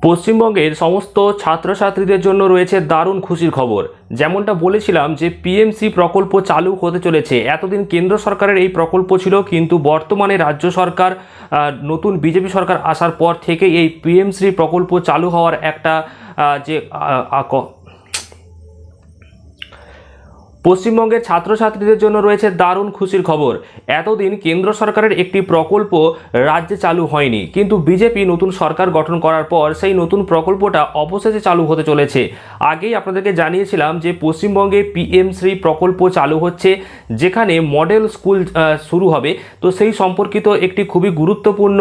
পশ্চিমবঙ্গের সমস্ত ছাত্রছাত্রীদের জন্য রয়েছে দারুণ খুশির খবর। যেমনটা বলেছিলাম যে পিএমসি প্রকল্প চালু হতে চলেছে। এতদিন কেন্দ্র সরকারের এই প্রকল্প ছিল, কিন্তু বর্তমানে রাজ্য সরকার নতুন বিজেপি সরকার আসার পর থেকে এই পিএমসি প্রকল্প চালু হওয়ার একটা যে পশ্চিমবঙ্গের ছাত্রছাত্রীদের জন্য রয়েছে দারুণ খুশির খবর। এতদিন কেন্দ্র সরকারের একটি প্রকল্প রাজ্যে চালু হয়নি, কিন্তু বিজেপি নতুন সরকার গঠন করার পর সেই নতুন প্রকল্পটা অবশেষে চালু হতে চলেছে। আগেই আপনাদেরকে জানিয়েছিলাম যে পশ্চিমবঙ্গে পিএমশ্রী প্রকল্প চালু হচ্ছে, যেখানে মডেল স্কুল শুরু হবে। তো সেই সম্পর্কিত একটি খুবই গুরুত্বপূর্ণ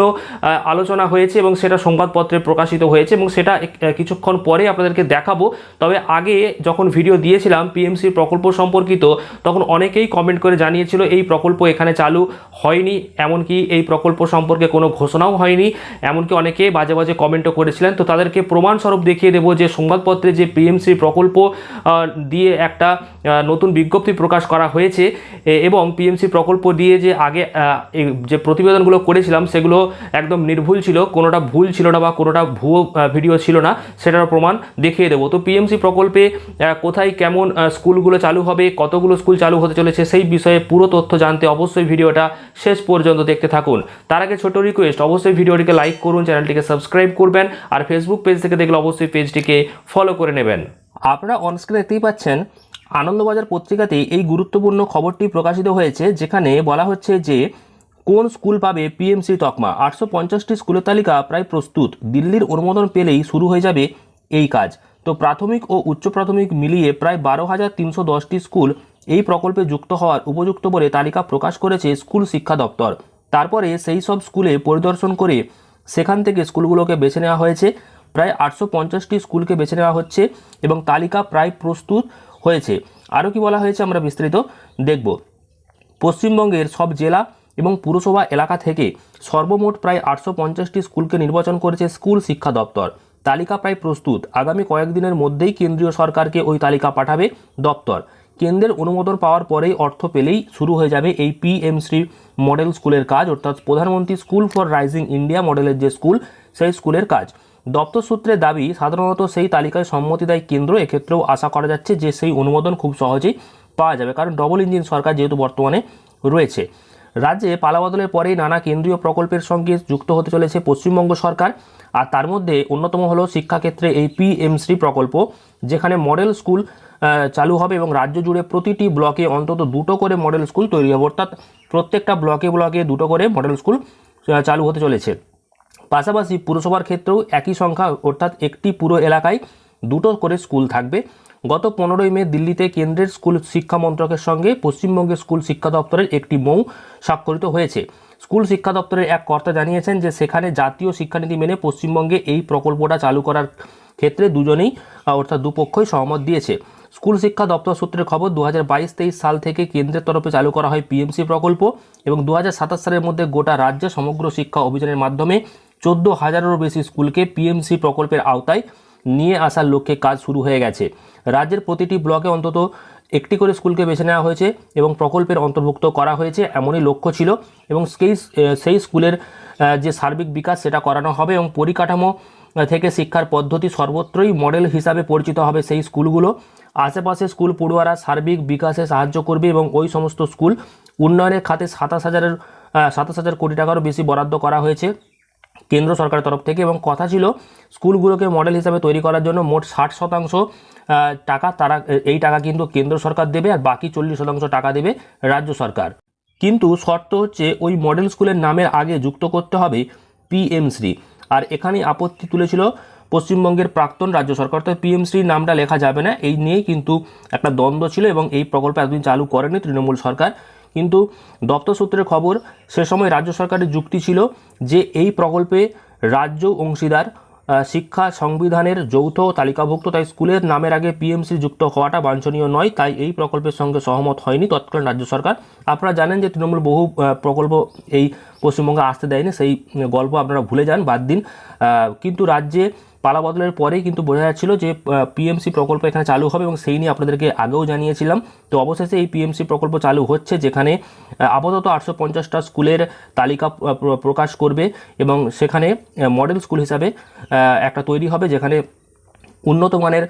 আলোচনা হয়েছে এবং সেটা সংবাদপত্রে প্রকাশিত হয়েছে এবং সেটা কিছুক্ষণ পরে আপনাদেরকে দেখাবো। তবে আগে যখন ভিডিও দিয়েছিলাম পিএমসি প্রকল্প সম্পর্কিত, তখন অনেকেই কমেন্ট করে জানিয়েছিল এই প্রকল্প এখানে চালু হয়নি, এমনকি এই প্রকল্প সম্পর্কে কোনো ঘোষণাও হয়নি, এমনকি অনেকে বাজে বাজে কমেন্টও করেছিলেন। তো তাদেরকে প্রমাণস্বরূপ দেখিয়ে দেবো যে সংবাদপত্রে যে পিএমসি প্রকল্প দিয়ে একটা নতুন বিজ্ঞপ্তি প্রকাশ করা হয়েছে এবং পিএমসি প্রকল্প দিয়ে যে আগে যে প্রতিবেদনগুলো করেছিলাম সেগুলো একদম নির্ভুল ছিল, কোনোটা ভুল ছিল না বা কোনোটা ভুয়ো ভিডিও ছিল না, সেটার প্রমাণ দেখিয়ে দেবো। তো পিএমসি প্রকল্পে কোথায় কেমন স্কুলগুলো চালু হবে, কতগুলো স্কুল চালু হতে চলেছে, সেই বিষয়ে পুরো তথ্য জানতে অবশ্যই ভিডিওটা শেষ পর্যন্ত দেখতে থাকুন। তার আগে ছোট রিকোয়েস্ট, অবশ্যই ভিডিওটিকে লাইক করুন, চ্যানেলটিকে সাবস্ক্রাইব করবেন, আর ফেসবুক পেজ থেকে দেখলে অবশ্যই পেজটিকে ফলো করে নেবেন। আপনারা অনস্ক্রিনে দেখতেই পাচ্ছেন আনন্দবাজার পত্রিকাতেই এই গুরুত্বপূর্ণ খবরটি প্রকাশিত হয়েছে, যেখানে বলা হচ্ছে যে কোন স্কুল পাবে পিএমসি তকমা। 850টি স্কুলের তালিকা প্রায় প্রস্তুত, দিল্লির অনুমোদন পেলেই শুরু হয়ে যাবে এই কাজ। তো প্রাথমিক ও উচ্চ প্রাথমিক মিলিয়ে প্রায় 12,310টি স্কুল এই প্রকল্পে যুক্ত হওয়ার উপযুক্ত বলে তালিকা প্রকাশ করেছে স্কুল শিক্ষা দপ্তর। তারপরে সেই সব স্কুলে পরিদর্শন করে সেখান থেকে স্কুলগুলোকে বেছে নেওয়া হয়েছে। প্রায় 850টি স্কুলকে বেছে নেওয়া হচ্ছে এবং তালিকা প্রায় প্রস্তুত হয়েছে। আরও কি বলা হয়েছে আমরা বিস্তারিত দেখব। পশ্চিমবঙ্গের সব জেলা এবং পুরসভা এলাকা থেকে সর্বমোট প্রায় 850টি স্কুলকে নির্বাচন করেছে স্কুল শিক্ষা দপ্তর। তালিকা প্রায় প্রস্তুত, আগামী কয়েকদিনের মধ্যেই কেন্দ্রীয় সরকারকে ওই তালিকা পাঠাবে দপ্তর। কেন্দ্রের অনুমোদন পাওয়ার পরেই অর্থ পেলেই শুরু হয়ে যাবে এই পিএমশ্রী মডেল স্কুলের কাজ, অর্থাৎ প্রধানমন্ত্রী স্কুল ফর রাইজিং ইন্ডিয়া মডেলের যে স্কুল, সেই স্কুলের কাজ। দপ্তর সূত্রে দাবি, সাধারণত সেই তালিকায় সম্মতি দেয় কেন্দ্র। এক্ষেত্রেও আশা করা যাচ্ছে যে সেই অনুমোদন খুব সহজেই পাওয়া যাবে, কারণ ডবল ইঞ্জিন সরকার যেহেতু বর্তমানে রয়েছে। রাজ্যে পালাবদলের পরেই নানা কেন্দ্রীয় প্রকল্পের সঙ্গে যুক্ত হতে চলেছে পশ্চিমবঙ্গ সরকার, আর তার মধ্যে অন্যতম হলো শিক্ষাক্ষেত্রে এই পিএমশ্রী প্রকল্প, যেখানে মডেল স্কুল চালু হবে এবং রাজ্য জুড়ে প্রতিটি ব্লকে অন্তত দুটো করে মডেল স্কুল তৈরি হবে, অর্থাৎ প্রত্যেকটা ব্লকে ব্লকে দুটো করে মডেল স্কুল চালু হতে চলেছে। পাশাপাশি পুরসভার ক্ষেত্রেও একই সংখ্যা, অর্থাৎ একটি পুরো এলাকায় দুটো করে স্কুল থাকবে। গত 15ই মে দিল্লিতে কেন্দ্রের স্কুল শিক্ষা মন্ত্রকের সঙ্গে পশ্চিমবঙ্গের স্কুল শিক্ষা দপ্তরের একটি মৌ স্বাক্ষরিত হয়েছে। স্কুল শিক্ষা দপ্তরের এক কর্তা জানিয়েছেন যে সেখানে জাতীয় শিক্ষানীতি মেনে পশ্চিমবঙ্গে এই প্রকল্পটা চালু করার ক্ষেত্রে দুজনেই, অর্থাৎ দুপক্ষই সহমত দিয়েছে। স্কুল শিক্ষা দপ্তর সূত্রের খবর, 2022-23 সাল থেকে কেন্দ্রের তরফে চালু করা হয় পিএমসি প্রকল্প এবং 2027 সালের মধ্যে গোটা রাজ্যে সমগ্র শিক্ষা অভিযানের মাধ্যমে 14,000-এরও বেশি স্কুলকে পিএমসি প্রকল্পের আওতায় নিয়ে আসার লক্ষ্যে কাজ শুরু হয়ে গেছে। রাজ্যের প্রতিটি ব্লকে অন্তত একটি করে স্কুলকে বেছে নেওয়া হয়েছে এবং প্রকল্পের অন্তর্ভুক্ত করা হয়েছে, এমনই লক্ষ্য ছিল। এবং সেই স্কুলের যে সার্বিক বিকাশ সেটা করানো হবে এবং পরিকাঠামো থেকে শিক্ষার পদ্ধতি সর্বত্রই মডেল হিসাবে পরিচিত হবে সেই স্কুলগুলো। আশেপাশে স্কুল পড়ুয়ারা সার্বিক বিকাশে সাহায্য করবে এবং ওই সমস্ত স্কুল উন্নয়নের খাতে 27,000 কোটি টাকারও বেশি বরাদ্দ করা হয়েছে কেন্দ্র সরকারের তরফ থেকে। এবং কথা ছিল স্কুলগুলোকে মডেল হিসাবে তৈরি করার জন্য মোট 60% টাকা এই টাকা কিন্তু কেন্দ্র সরকার দেবে, আর বাকি 40% টাকা দেবে রাজ্য সরকার। কিন্তু শর্ত হচ্ছে ওই মডেল স্কুলের নামের আগে যুক্ত করতে হবে পিএমশ্রী। আর এখানেই আপত্তি তুলেছিল পশ্চিমবঙ্গের প্রাক্তন রাজ্য সরকার। তো পিএমশ্রী নামটা লেখা যাবে না, এই নিয়েই কিন্তু একটা দ্বন্দ্ব ছিল এবং এই প্রকল্প এতদিন চালু করেনি তৃণমূল সরকার। কিন্তু দপ্তর সূত্রের খবর, সে সময় রাজ্য সরকারের যুক্তি ছিল যে এই প্রকল্পে রাজ্য অংশীদার, শিক্ষা সংবিধানের যৌথ তালিকাভুক্ত, তাই স্কুলের নামের আগে পিএমসি যুক্ত হওয়াটা বাঞ্ছনীয় নয়, তাই এই প্রকল্পের সঙ্গে সহমত হয়নি তৎকালীন রাজ্য সরকার। আপনারা জানেন যে তৃণমূল বহু প্রকল্প এই পশ্চিমবঙ্গে আসতে দেয়নি, সেই গল্প আপনারা ভুলে যান, বাদ দিন। কিন্তু রাজ্যে পালাবদলের পরেই কিন্তু বোঝা যাচ্ছিল যে পিএমসি প্রকল্প এখানে চালু হবে, এবং সেই নিয়ে আপনাদেরকে আগেও জানিয়েছিলাম। তো অবশেষে এই পিএমসি প্রকল্প চালু হচ্ছে, যেখানে আপাতত 850টা স্কুলের তালিকা প্রকাশ করবে, এবং সেখানে মডেল স্কুল হিসাবে একটা তৈরি হবে, যেখানে উন্নত মানের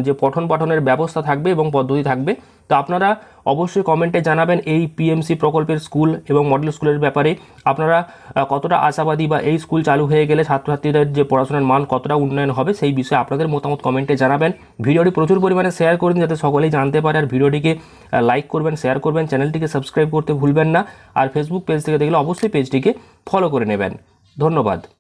যে পঠন পাঠনের ব্যবস্থা থাকবে এবং পদ্ধতি থাকবে। তো আপনারা অবশ্যই কমেন্টে জানাবেন এই পিএমসি প্রকল্পের স্কুল এবং মডেল স্কুলের ব্যাপারে আপনারা কতটা আশাবাদী, বা এই স্কুল চালু হয়ে গেলে ছাত্রছাত্রীদের যে পড়াশোনার মান কতটা উন্নয়ন হবে, সেই বিষয়ে আপনাদের মতামত কমেন্টে জানাবেন। ভিডিওটি প্রচুর পরিমাণে শেয়ার করুন যাতে সকলেই জানতে পারে, আর ভিডিওটিকে লাইক করবেন, শেয়ার করবেন, চ্যানেলটিকে সাবস্ক্রাইব করতে ভুলবেন না, আর ফেসবুক পেজ থেকে দেখলে অবশ্যই পেজটিকে ফলো করে নেবেন। ধন্যবাদ।